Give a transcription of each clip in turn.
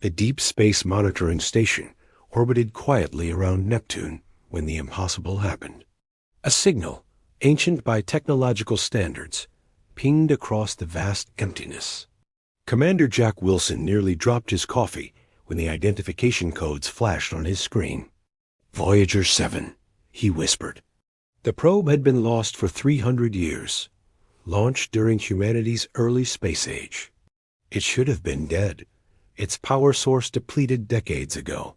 The Deep Space Monitoring Station orbited quietly around Neptune when the impossible happened. A signal, ancient by technological standards, pinged across the vast emptiness. Commander Jack Wilson nearly dropped his coffee when the identification codes flashed on his screen. "Voyager 7, he whispered. The probe had been lost for 300 years, launched during humanity's early space age. It should have been dead, its power source depleted decades ago.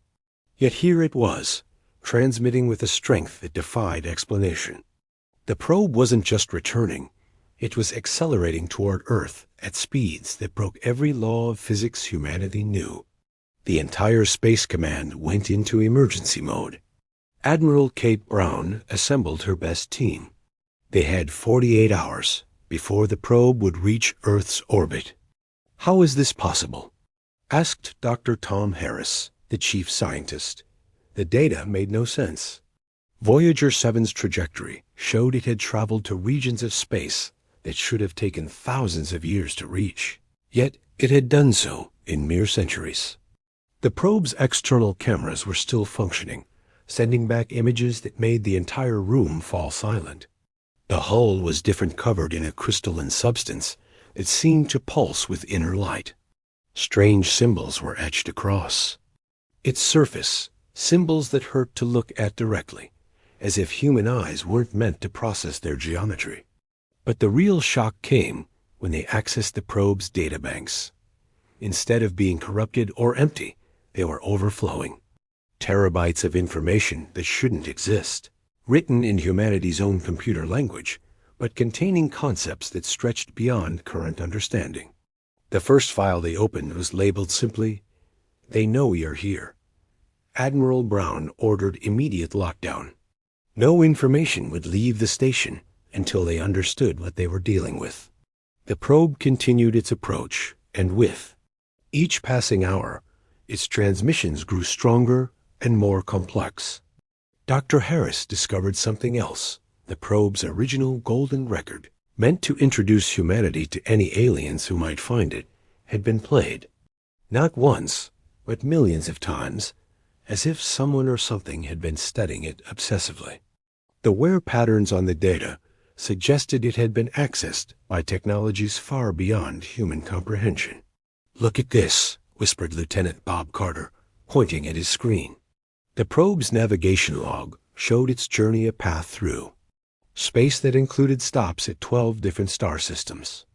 Yet here it was, transmitting with a strength that defied explanation. The probe wasn't just returning, it was accelerating toward Earth at speeds that broke every law of physics humanity knew. The entire Space Command went into emergency mode. Admiral Kate Brown assembled her best team. They had 48 hours before the probe would reach Earth's orbit. "How is this possible?" asked Dr. Tom Harris, the chief scientist. The data made no sense. Voyager 7's trajectory showed it had traveled to regions of space that should have taken thousands of years to reach. Yet it had done so in mere centuries. The probe's external cameras were still functioning, sending back images that made the entire room fall silent. The hull was different, covered in a crystalline substance that seemed to pulse with inner light. Strange symbols were etched across its surface, symbols that hurt to look at directly, as if human eyes weren't meant to process their geometry. But the real shock came when they accessed the probe's databanks. Instead of being corrupted or empty, they were overflowing. Terabytes of information that shouldn't exist, written in humanity's own computer language, but containing concepts that stretched beyond current understanding. The first file they opened was labeled simply, "They know you're here." Admiral Brown ordered immediate lockdown. No information would leave the station until they understood what they were dealing with. The probe continued its approach, and with each passing hour, its transmissions grew stronger and more complex. Dr. Harris discovered something else. The probe's original golden record, meant to introduce humanity to any aliens who might find it, had been played. Not once, but millions of times, as if someone or something had been studying it obsessively. The wear patterns on the data suggested it had been accessed by technologies far beyond human comprehension. "Look at this," whispered Lieutenant Bob Carter, pointing at his screen. The probe's navigation log showed its journey a path through space that included stops at 12 different star systems.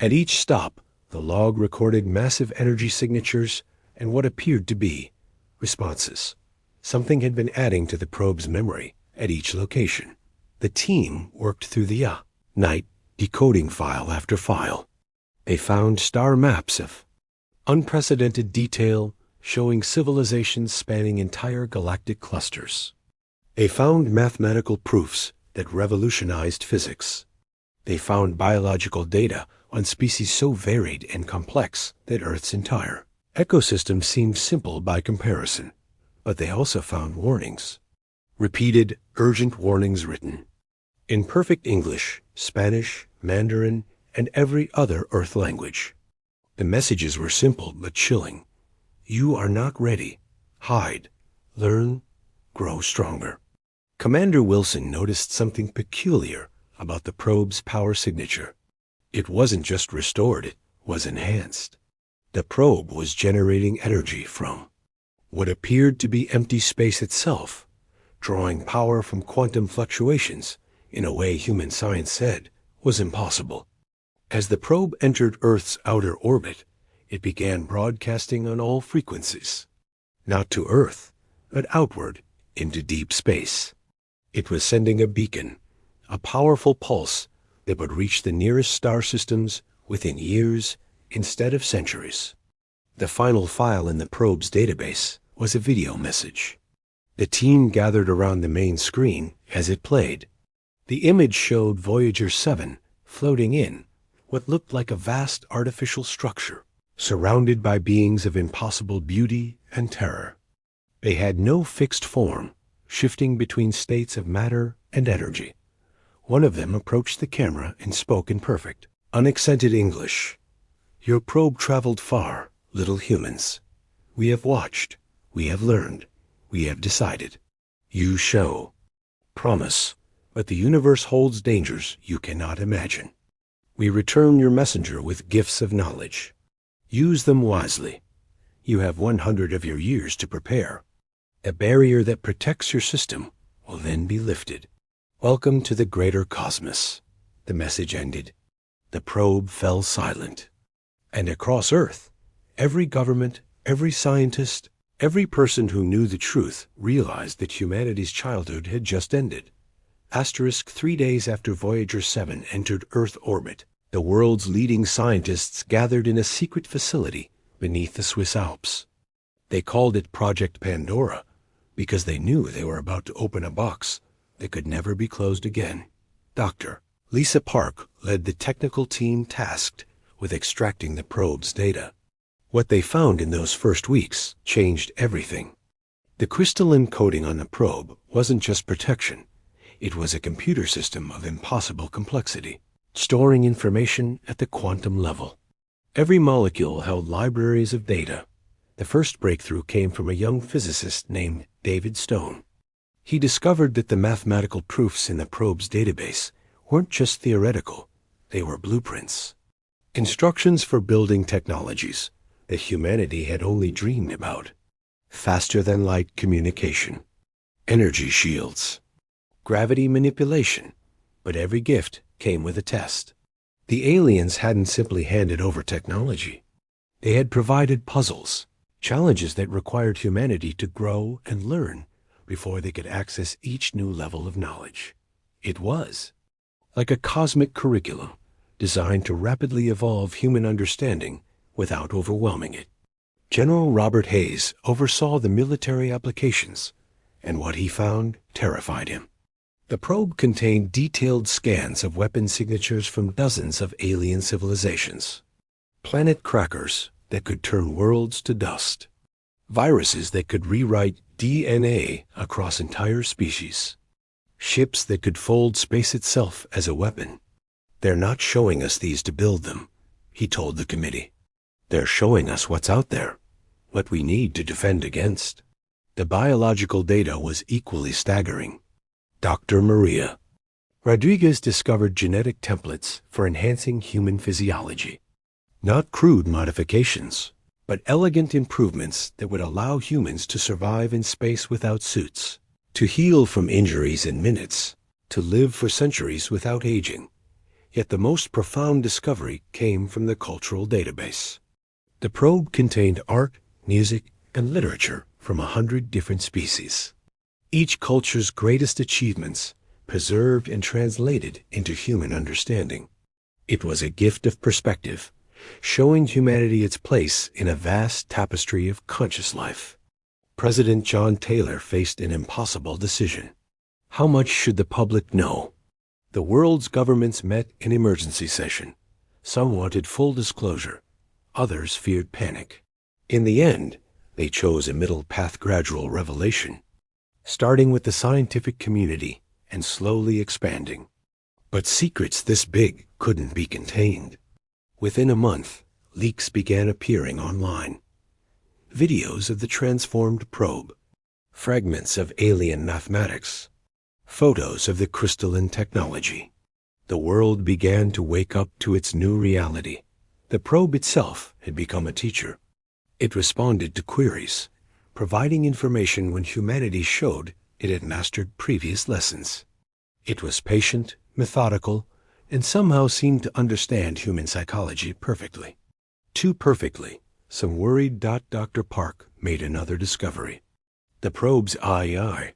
At each stop, the log recorded massive energy signatures and what appeared to be responses. Something had been adding to the probe's memory at each location. The team worked through the night, decoding file after file. They found star maps of unprecedented detail showing civilizations spanning entire galactic clusters. They found mathematical proofs that revolutionized physics. They found biological data on species so varied and complex that Earth's entire ecosystem seemed simple by comparison. But they also found warnings. Repeated, urgent warnings written in perfect English, Spanish, Mandarin, and every other Earth language. The messages were simple but chilling. You are not ready. Hide. Learn. Grow stronger. Commander Wilson noticed something peculiar about the probe's power signature. It wasn't just restored, it was enhanced. The probe was generating energy from what appeared to be empty space itself, drawing power from quantum fluctuations in a way human science said was impossible. As the probe entered Earth's outer orbit, it began broadcasting on all frequencies, not to Earth, but outward into deep space. It was sending a beacon, a powerful pulse that would reach the nearest star systems within years instead of centuries. The final file in the probe's database was a video message. The team gathered around the main screen as it played. The image showed Voyager 7 floating in what looked like a vast artificial structure, surrounded by beings of impossible beauty and terror. They had no fixed form, shifting between states of matter and energy. One of them approached the camera and spoke in perfect, unaccented English. "Your probe traveled far, little humans. We have watched. We have learned. We have decided. You show. Promise. But the universe holds dangers you cannot imagine. We return your messenger with gifts of knowledge. Use them wisely. You have 100 of your years to prepare. A barrier that protects your system will then be lifted. Welcome to the greater cosmos. The message ended. The probe fell silent. And across Earth, every government, every scientist, every person who knew the truth realized that humanity's childhood had just ended. 3 days after Voyager 7 entered Earth orbit, the world's leading scientists gathered in a secret facility beneath the Swiss Alps. They called it Project Pandora because they knew they were about to open a box that could never be closed again. Dr. Lisa Park led the technical team tasked with extracting the probe's data. What they found in those first weeks changed everything. The crystalline coating on the probe wasn't just protection. It was a computer system of impossible complexity, storing information at the quantum level. Every molecule held libraries of data. The first breakthrough came from a young physicist named David Stone. He discovered that the mathematical proofs in the probe's database weren't just theoretical, they were blueprints. Instructions for building technologies that humanity had only dreamed about. Faster-than-light communication, energy shields, gravity manipulation, but every gift came with a test. The aliens hadn't simply handed over technology. They had provided puzzles, challenges that required humanity to grow and learn before they could access each new level of knowledge. It was like a cosmic curriculum designed to rapidly evolve human understanding without overwhelming it. General Robert Hayes oversaw the military applications, and what he found terrified him. The probe contained detailed scans of weapon signatures from dozens of alien civilizations. Planet crackers that could turn worlds to dust. Viruses that could rewrite DNA across entire species. Ships that could fold space itself as a weapon. They're not showing us these to build them, he told the committee. They're showing us what's out there, what we need to defend against. The biological data was equally staggering. Dr. Maria Rodriguez discovered genetic templates for enhancing human physiology. Not crude modifications, but elegant improvements that would allow humans to survive in space without suits, to heal from injuries in minutes, to live for centuries without aging. Yet the most profound discovery came from the cultural database. The probe contained art, music, and literature from 100 different species. Each culture's greatest achievements preserved and translated into human understanding. It was a gift of perspective, showing humanity its place in a vast tapestry of conscious life. President John Taylor faced an impossible decision. How much should the public know? The world's governments met in emergency session. Some wanted full disclosure. Others feared panic. In the end, they chose a middle path: gradual revelation, starting with the scientific community and slowly expanding. But secrets this big couldn't be contained. Within a month, leaks began appearing online. Videos of the transformed probe, fragments of alien mathematics, photos of the crystalline technology. The world began to wake up to its new reality. The probe itself had become a teacher. It responded to queries, providing information when humanity showed it had mastered previous lessons. It was patient, methodical, and somehow seemed to understand human psychology perfectly. Too perfectly, some worried Dr. Park made another discovery. The probe's AI,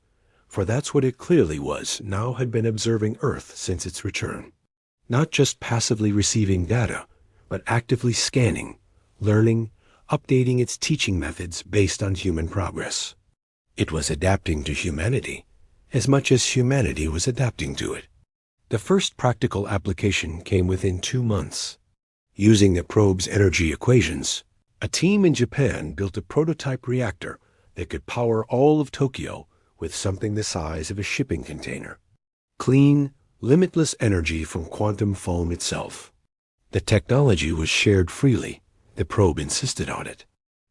for that's what it clearly was, now had been observing Earth since its return. Not just passively receiving data, but actively scanning, learning, updating its teaching methods based on human progress. It was adapting to humanity as much as humanity was adapting to it. The first practical application came within 2 months. Using the probe's energy equations, a team in Japan built a prototype reactor that could power all of Tokyo with something the size of a shipping container. Clean, limitless energy from quantum foam itself. The technology was shared freely. The probe insisted on it.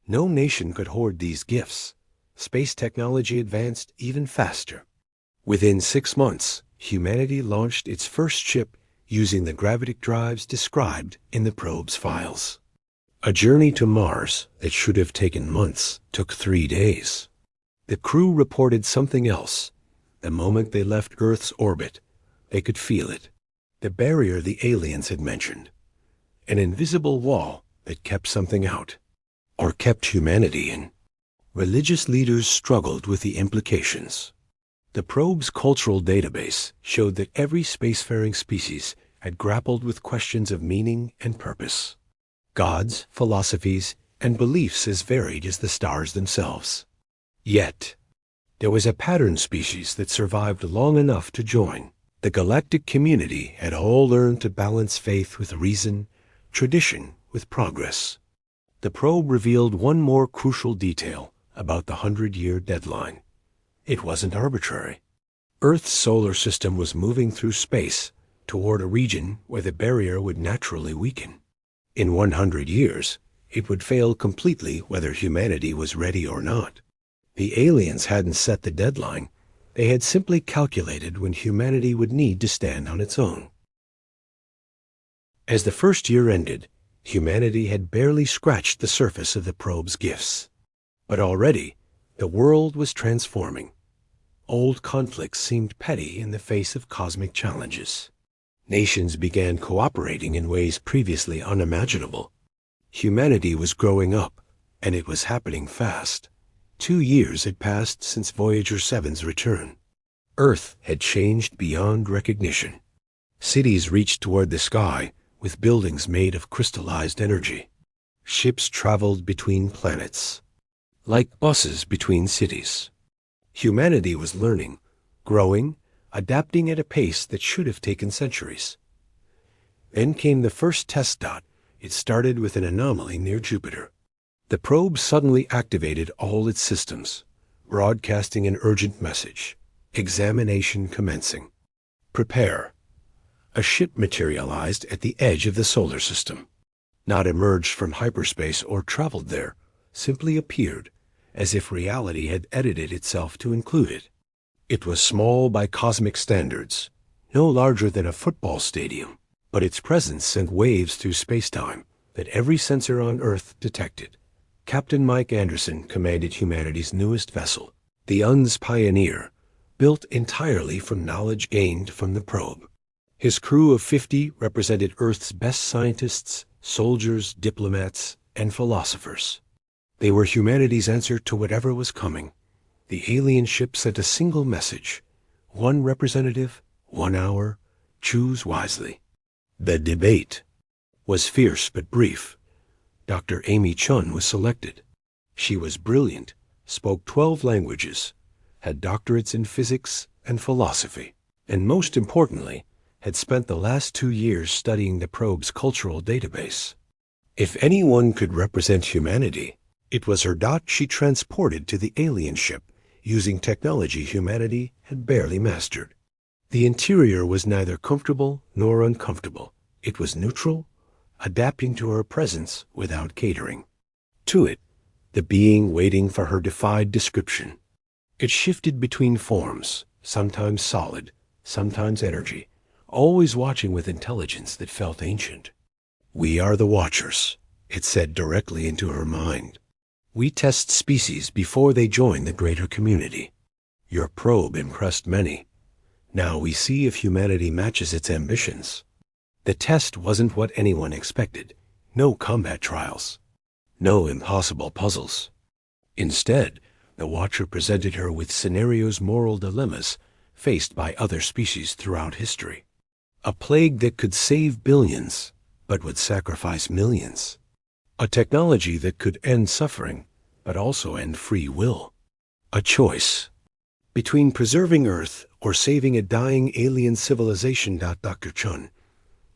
No nation could hoard these gifts. Space technology advanced even faster. Within 6 months, humanity launched its first ship using the gravitic drives described in the probe's files. A journey to Mars that should have taken months took 3 days. The crew reported something else. The moment they left Earth's orbit, they could feel it. The barrier the aliens had mentioned. An invisible wall that kept something out, or kept humanity in. Religious leaders struggled with the implications. The probe's cultural database showed that every spacefaring species had grappled with questions of meaning and purpose. Gods, philosophies, and beliefs as varied as the stars themselves. Yet, there was a pattern species that survived long enough to join. The galactic community had all learned to balance faith with reason, tradition with progress. The probe revealed one more crucial detail about the 100-year deadline. It wasn't arbitrary. Earth's solar system was moving through space toward a region where the barrier would naturally weaken. In 100 years, it would fail completely whether humanity was ready or not. The aliens hadn't set the deadline. They had simply calculated when humanity would need to stand on its own. As the first year ended, humanity had barely scratched the surface of the probe's gifts. But already, the world was transforming. Old conflicts seemed petty in the face of cosmic challenges. Nations began cooperating in ways previously unimaginable. Humanity was growing up, and it was happening fast. 2 years had passed since Voyager 7's return. Earth had changed beyond recognition. Cities reached toward the sky with buildings made of crystallized energy. Ships traveled between planets, like buses between cities. Humanity was learning, growing, adapting at a pace that should have taken centuries. Then came the first test dot. It started with an anomaly near Jupiter. The probe suddenly activated all its systems, broadcasting an urgent message. Examination commencing. Prepare. A ship materialized at the edge of the solar system. Not emerged from hyperspace or traveled there, simply appeared, as if reality had edited itself to include it. It was small by cosmic standards, no larger than a football stadium, but its presence sent waves through space-time that every sensor on Earth detected. Captain Mike Anderson commanded humanity's newest vessel, the UN's Pioneer, built entirely from knowledge gained from the probe. His crew of 50 represented Earth's best scientists, soldiers, diplomats, and philosophers. They were humanity's answer to whatever was coming. The alien ship sent a single message. One representative, 1 hour, choose wisely. The debate was fierce but brief. Dr. Amy Chun was selected. She was brilliant, spoke 12 languages, had doctorates in physics and philosophy, and most importantly, had spent the last 2 years studying the probe's cultural database. If anyone could represent humanity, it was her. She transported to the alien ship using technology humanity had barely mastered. The interior was neither comfortable nor uncomfortable. It was neutral, adapting to her presence without catering to it. The being waiting for her defied description. It shifted between forms, sometimes solid, sometimes energy, always watching with intelligence that felt ancient. We are the Watchers, it said directly into her mind. We test species before they join the greater community. Your probe impressed many. Now we see if humanity matches its ambitions. The test wasn't what anyone expected. No combat trials. No impossible puzzles. Instead, the Watcher presented her with scenarios, moral dilemmas faced by other species throughout history. A plague that could save billions, but would sacrifice millions. A technology that could end suffering, but also end free will. A choice between preserving Earth or saving a dying alien civilization. Dr. Chun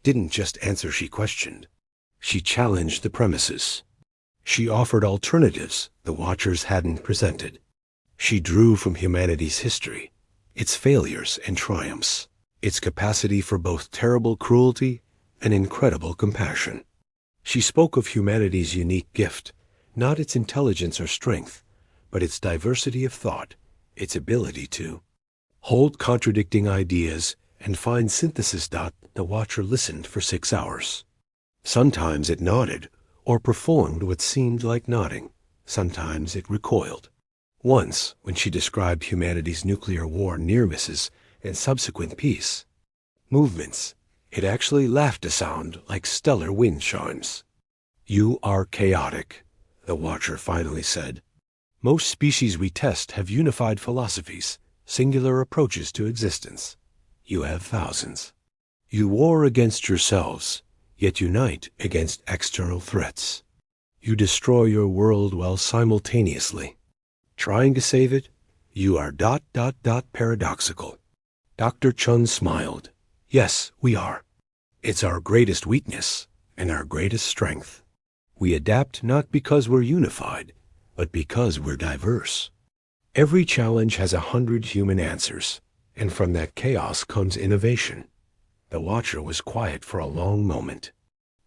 didn't just answer, she questioned. She challenged the premises. She offered alternatives the Watchers hadn't presented. She drew from humanity's history, its failures and triumphs, its capacity for both terrible cruelty and incredible compassion. She spoke of humanity's unique gift, not its intelligence or strength, but its diversity of thought, its ability to hold contradicting ideas and find synthesis. The Watcher listened for 6 hours. Sometimes it nodded, or performed what seemed like nodding. Sometimes it recoiled. Once, when she described humanity's nuclear war near misses and subsequent peace movements, it actually laughed a sound like stellar wind chimes. "You are chaotic," the Watcher finally said. "Most species we test have unified philosophies, singular approaches to existence. You have thousands. You war against yourselves, yet unite against external threats. You destroy your world while simultaneously trying to save it. You are paradoxical." Dr. Chun smiled. "Yes, we are. It's our greatest weakness and our greatest strength. We adapt not because we're unified, but because we're diverse. Every challenge has 100 human answers, and from that chaos comes innovation." The Watcher was quiet for a long moment.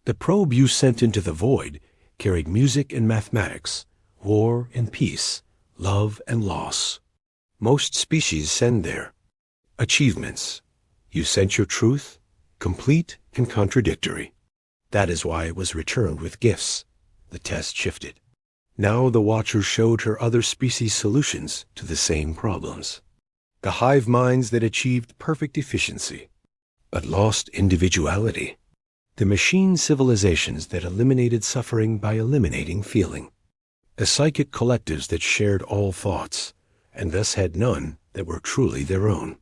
"The probe you sent into the void carried music and mathematics, war and peace, love and loss. Most species send there achievements. You sent your truth, complete and contradictory. That is why it was returned with gifts." The test shifted. Now the Watcher showed her other species solutions to the same problems. The hive minds that achieved perfect efficiency, but lost individuality. The machine civilizations that eliminated suffering by eliminating feeling. The psychic collectives that shared all thoughts, and thus had none that were truly their own.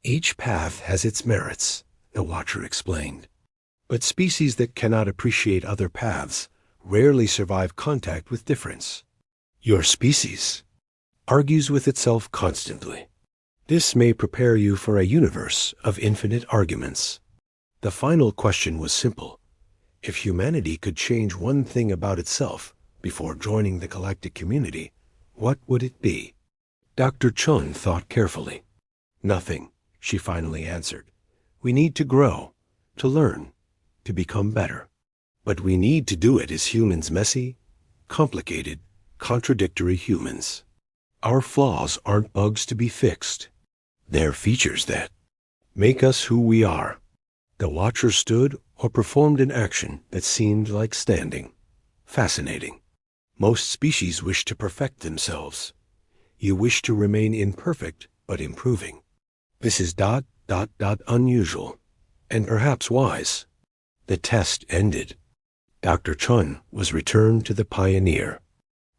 Each path has its merits, the Watcher explained. But species that cannot appreciate other paths rarely survive contact with difference. Your species argues with itself constantly. This may prepare you for a universe of infinite arguments. The final question was simple. If humanity could change one thing about itself before joining the galactic community, what would it be? Dr. Chun thought carefully. "Nothing," she finally answered. "We need to grow, to learn, to become better. But we need to do it as humans, messy, complicated, contradictory humans. Our flaws aren't bugs to be fixed. They're features that make us who we are." The Watcher stood or performed an action that seemed like standing. Fascinating. Most species wish to perfect themselves. You wish to remain imperfect but improving. This is unusual, and perhaps wise. The test ended. Dr. Chun was returned to the Pioneer.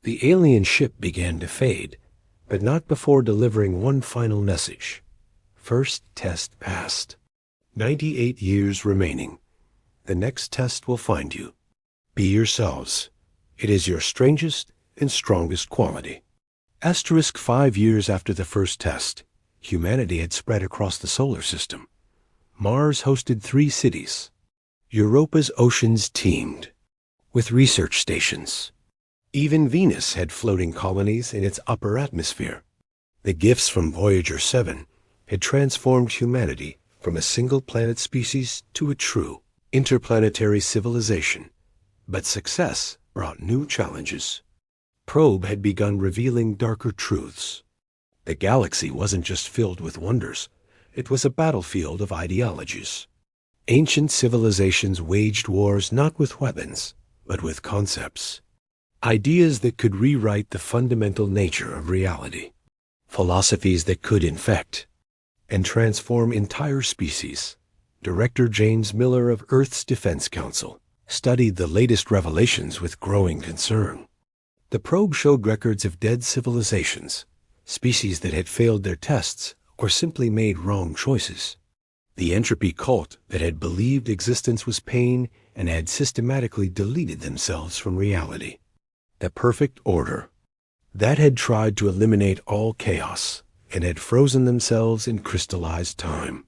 The alien ship began to fade, but not before delivering one final message. First test passed. 98 years remaining. The next test will find you. Be yourselves. It is your strangest and strongest quality. 5 years after the first test, humanity had spread across the solar system. Mars hosted 3 cities. Europa's oceans teemed with research stations. Even Venus had floating colonies in its upper atmosphere. The gifts from Voyager 7 had transformed humanity from a single-planet species to a true interplanetary civilization. But success brought new challenges. Probe had begun revealing darker truths. The galaxy wasn't just filled with wonders. It was a battlefield of ideologies. Ancient civilizations waged wars not with weapons, but with concepts. Ideas that could rewrite the fundamental nature of reality. Philosophies that could infect and transform entire species. Director James Miller of Earth's Defense Council studied the latest revelations with growing concern. The probe showed records of dead civilizations, species that had failed their tests or simply made wrong choices. The entropy cult that had believed existence was pain and had systematically deleted themselves from reality. The perfect order that had tried to eliminate all chaos and had frozen themselves in crystallized time.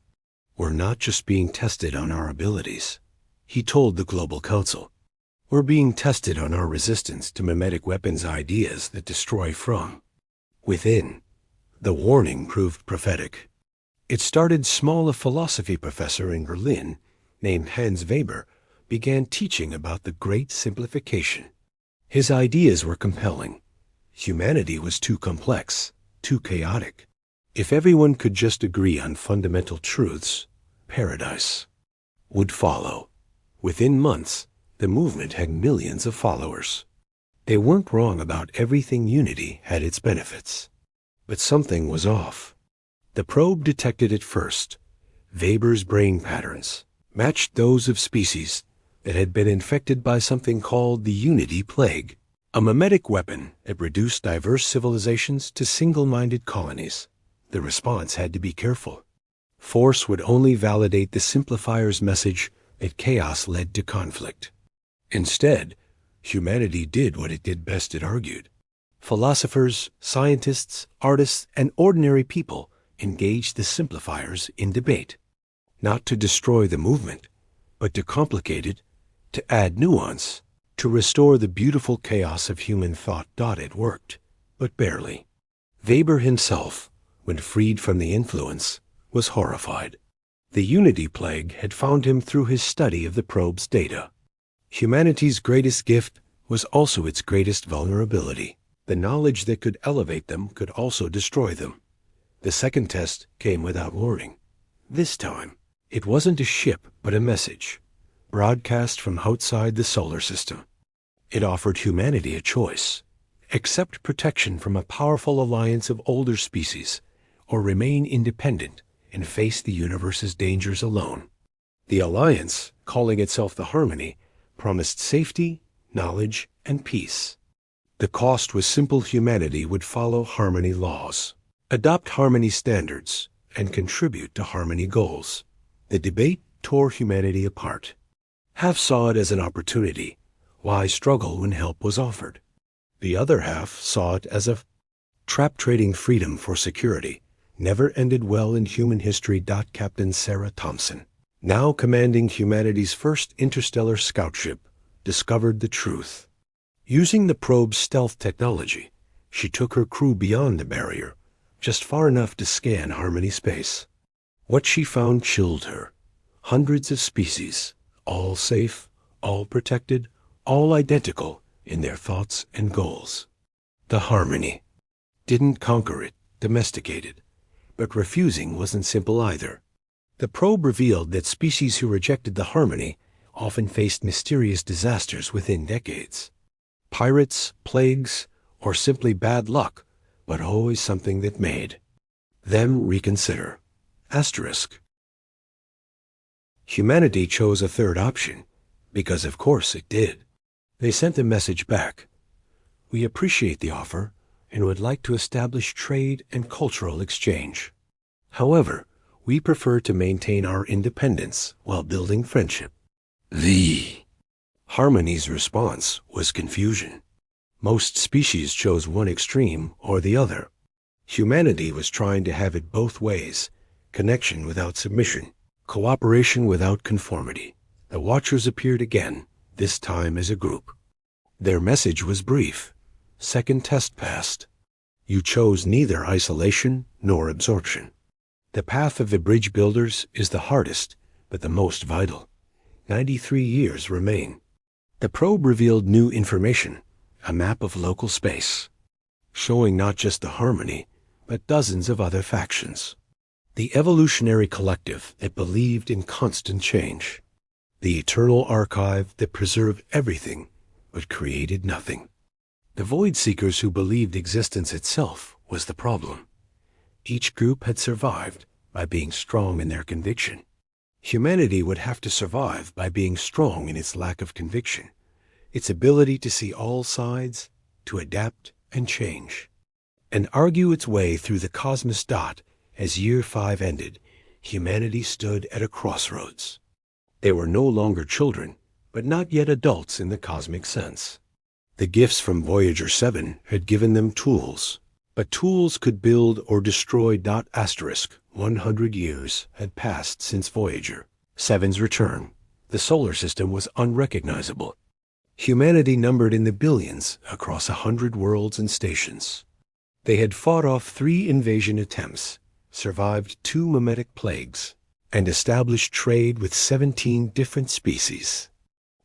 We're not just being tested on our abilities, he told the Global Council. We're being tested on our resistance to mimetic weapons ideas that destroy from within. The warning proved prophetic. It started small. A philosophy professor in Berlin named Hans Weber began teaching about the Great Simplification. His ideas were compelling. Humanity was too complex, too chaotic. If everyone could just agree on fundamental truths, paradise would follow. Within months, the movement had millions of followers. They weren't wrong about everything. Unity had its benefits. But something was off. The probe detected it first. Weber's brain patterns matched those of species that had been infected by something called the Unity Plague, a mimetic weapon that reduced diverse civilizations to single-minded colonies. The response had to be careful. Force would only validate the simplifier's message that chaos led to conflict. Instead, humanity did what it did best, it argued. Philosophers, scientists, artists, and ordinary people engaged the simplifiers in debate, not to destroy the movement, but to complicate it, to add nuance, to restore the beautiful chaos of human thought. It worked, but barely. Weber himself, when freed from the influence, was horrified. The Unity Plague had found him through his study of the probe's data. Humanity's greatest gift was also its greatest vulnerability. The knowledge that could elevate them could also destroy them. The second test came without warning. This time, it wasn't a ship, but a message, broadcast from outside the solar system. It offered humanity a choice: accept protection from a powerful alliance of older species, or remain independent and face the universe's dangers alone. The alliance, calling itself the Harmony, promised safety, knowledge, and peace. The cost was simple: humanity would follow Harmony laws, adopt Harmony standards, and contribute to Harmony goals. The debate tore humanity apart. Half saw it as an opportunity. Why struggle when help was offered? The other half saw it as a trap. Trading freedom for security never ended well in human history. Captain Sarah Thompson, now commanding humanity's first interstellar scout ship, discovered the truth. Using the probe's stealth technology, she took her crew beyond the barrier, just far enough to scan Harmony space. What she found chilled her. Hundreds of species, all safe, all protected, all identical in their thoughts and goals. The Harmony didn't conquer it, domesticate it. But refusing wasn't simple either. The probe revealed that species who rejected the Harmony often faced mysterious disasters within decades. Pirates, plagues, or simply bad luck, but always something that made them reconsider. Asterisk. Humanity chose a third option, because of course it did. They sent a message back. We appreciate the offer and would like to establish trade and cultural exchange. However, we prefer to maintain our independence while building friendship. The Harmony's response was confusion. Most species chose one extreme or the other. Humanity was trying to have it both ways: connection without submission, cooperation without conformity. The Watchers appeared again, this time as a group. Their message was brief. Second test passed. You chose neither isolation nor absorption. The path of the bridge builders is the hardest, but the most vital. 93 years remain. The probe revealed new information, a map of local space, showing not just the Harmony, but dozens of other factions. The evolutionary collective that believed in constant change. The eternal archive that preserved everything, but created nothing. The void seekers who believed existence itself was the problem. Each group had survived by being strong in their conviction. Humanity would have to survive by being strong in its lack of conviction, its ability to see all sides, to adapt and change, and argue its way through the cosmos. As Year 5 ended, humanity stood at a crossroads. They were no longer children, but not yet adults in the cosmic sense. The gifts from Voyager 7 had given them tools, but tools could build or destroy. 100 years had passed since Voyager 7's return. The solar system was unrecognizable. Humanity numbered in the billions across 100 worlds and stations. They had fought off 3 invasion attempts, survived 2 mimetic plagues, and established trade with 17 different species.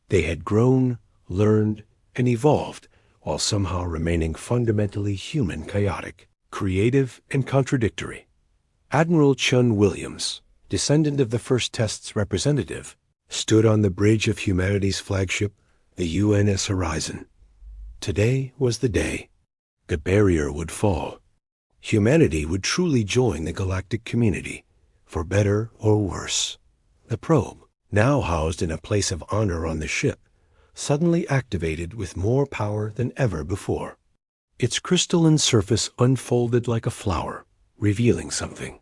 They had grown, learned, and evolved while somehow remaining fundamentally human, chaotic, creative, and contradictory. Admiral Chun Williams, descendant of the first test's representative, stood on the bridge of humanity's flagship, the UNS Horizon. Today was the day. The barrier would fall. Humanity would truly join the galactic community, for better or worse. The probe, now housed in a place of honor on the ship, suddenly activated with more power than ever before. Its crystalline surface unfolded like a flower, revealing something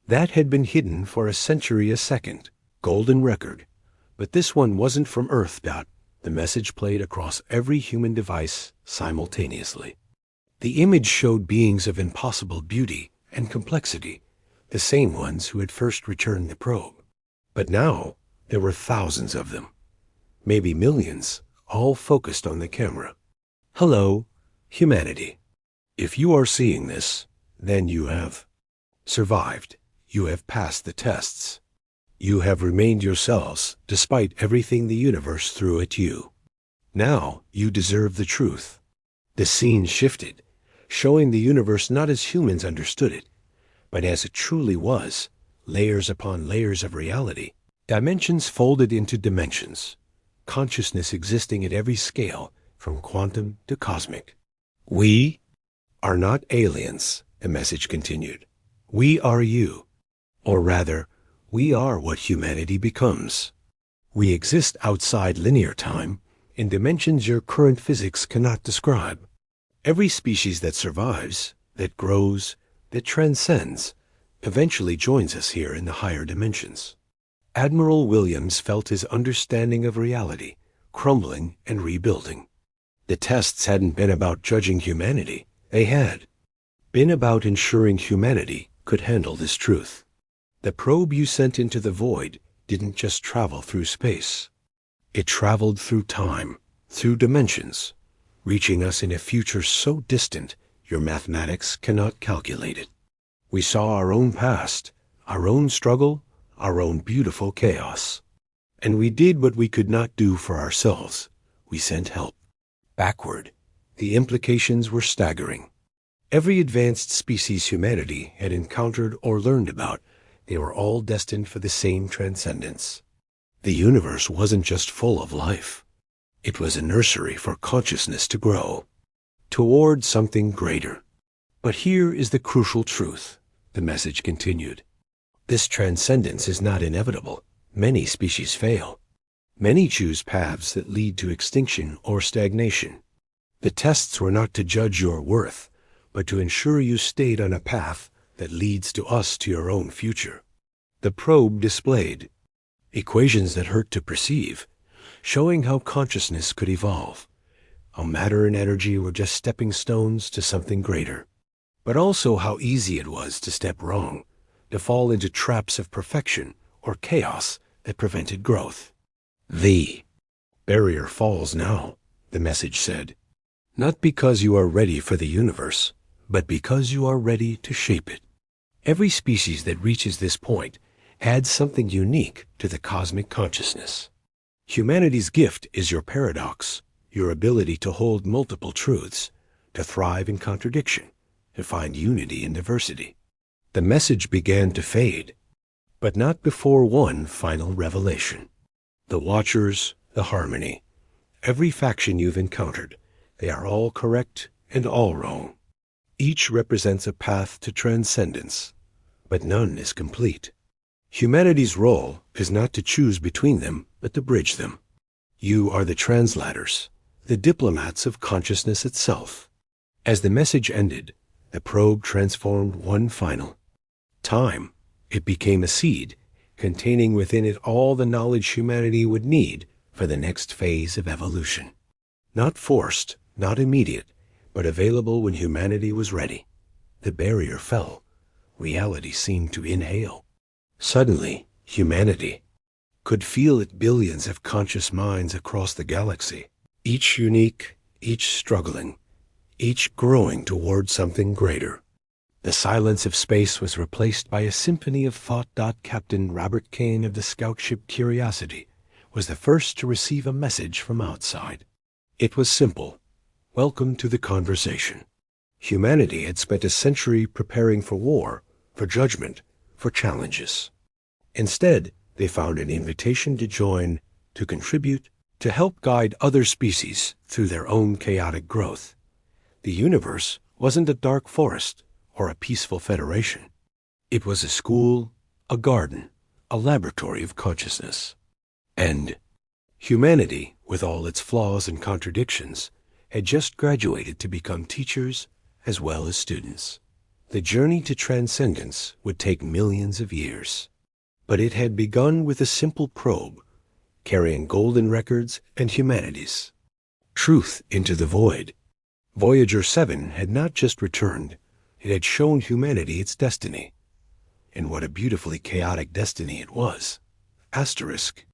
that had been hidden for a century a second. Golden record. But this one wasn't from Earth. The message played across every human device simultaneously. The image showed beings of impossible beauty and complexity, the same ones who had first returned the probe. But now there were thousands of them, maybe millions, all focused on the camera. Hello, humanity. If you are seeing this, then you have survived. You have passed the tests. You have remained yourselves despite everything the universe threw at you. Now you deserve the truth. The scene shifted, showing the universe not as humans understood it, but as it truly was, layers upon layers of reality, dimensions folded into dimensions, consciousness existing at every scale, from quantum to cosmic. We are not aliens, the message continued. We are you. Or rather, we are what humanity becomes. We exist outside linear time, in dimensions your current physics cannot describe. Every species that survives, that grows, that transcends, eventually joins us here in the higher dimensions. Admiral Williams felt his understanding of reality crumbling and rebuilding. The tests hadn't been about judging humanity. They had been about ensuring humanity could handle this truth. The probe you sent into the void didn't just travel through space. It traveled through time, through dimensions, reaching us in a future so distant your mathematics cannot calculate it. We saw our own past, our own struggle, our own beautiful chaos. And we did what we could not do for ourselves. We sent help. Backward. The implications were staggering. Every advanced species humanity had encountered or learned about, they were all destined for the same transcendence. The universe wasn't just full of life. It was a nursery for consciousness to grow toward something greater. But here is the crucial truth, the message continued. This transcendence is not inevitable. Many species fail. Many choose paths that lead to extinction or stagnation. The tests were not to judge your worth, but to ensure you stayed on a path that leads to your own future. The probe displayed equations that hurt to perceive, showing how consciousness could evolve, how matter and energy were just stepping stones to something greater, but also how easy it was to step wrong, to fall into traps of perfection or chaos that prevented growth. The barrier falls now, the message said, not because you are ready for the universe, but because you are ready to shape it. Every species that reaches this point adds something unique to the cosmic consciousness. Humanity's gift is your paradox, your ability to hold multiple truths, to thrive in contradiction, to find unity in diversity. The message began to fade, but not before one final revelation. The Watchers, the Harmony. Every faction you've encountered, they are all correct and all wrong. Each represents a path to transcendence, but none is complete. Humanity's role is not to choose between them, but to bridge them. You are the translators, the diplomats of consciousness itself. As the message ended, the probe transformed one final time. It became a seed, containing within it all the knowledge humanity would need for the next phase of evolution. Not forced, not immediate, but available when humanity was ready. The barrier fell. Reality seemed to inhale. Suddenly, humanity could feel it, billions of conscious minds across the galaxy, each unique, each struggling, each growing toward something greater. The silence of space was replaced by a symphony of thought. Captain Robert Kane of the scout ship Curiosity was the first to receive a message from outside. It was simple, Welcome to the conversation. Humanity had spent a century preparing for war, for judgment, for challenges. Instead, they found an invitation to join, to contribute, to help guide other species through their own chaotic growth. The universe wasn't a dark forest or a peaceful federation. It was a school, a garden, a laboratory of consciousness. And humanity, with all its flaws and contradictions, had just graduated to become teachers as well as students. The journey to transcendence would take millions of years. But it had begun with a simple probe, carrying golden records and humanities. Truth into the void. Voyager 7 had not just returned, it had shown humanity its destiny. And what a beautifully chaotic destiny it was. Asterisk.